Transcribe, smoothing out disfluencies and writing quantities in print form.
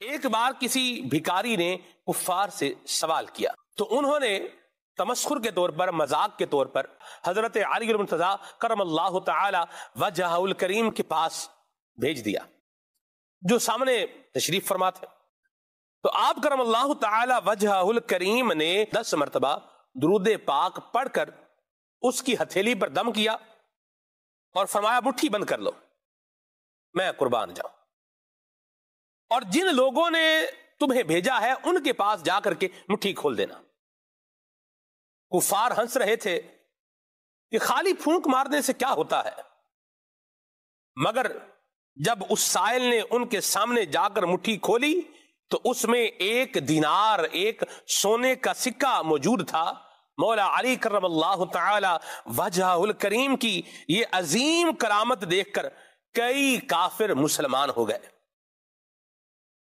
ایک بار کسی بھکاری نے کفار سے سوال کیا تو انہوں نے تمسخر کے طور پر، مذاق کے طور پر حضرت علی المرتضیٰ کرم اللہ تعالی وجہہ الکریم کے پاس بھیج دیا، جو سامنے تشریف فرما تھے۔ تو آپ کرم اللہ تعالی وجہہ الکریم نے 10 مرتبہ درود پاک پڑھ کر اس کی ہتھیلی پر دم کیا اور فرمایا مٹھی بند کر لو، میں قربان جاؤں، اور جن لوگوں نے تمہیں بھیجا ہے ان کے پاس جا کر کے مٹھی کھول دینا۔ کفار ہنس رہے تھے کہ خالی پھونک مارنے سے کیا ہوتا ہے، مگر جب اس سائل نے ان کے سامنے جا کر مٹھی کھولی تو اس میں 1 دینار، ایک سونے کا سکہ موجود تھا۔ مولا علی کرم اللہ تعالی وجہہ الکریم کی یہ عظیم کرامت دیکھ کر کئی کافر مسلمان ہو گئے۔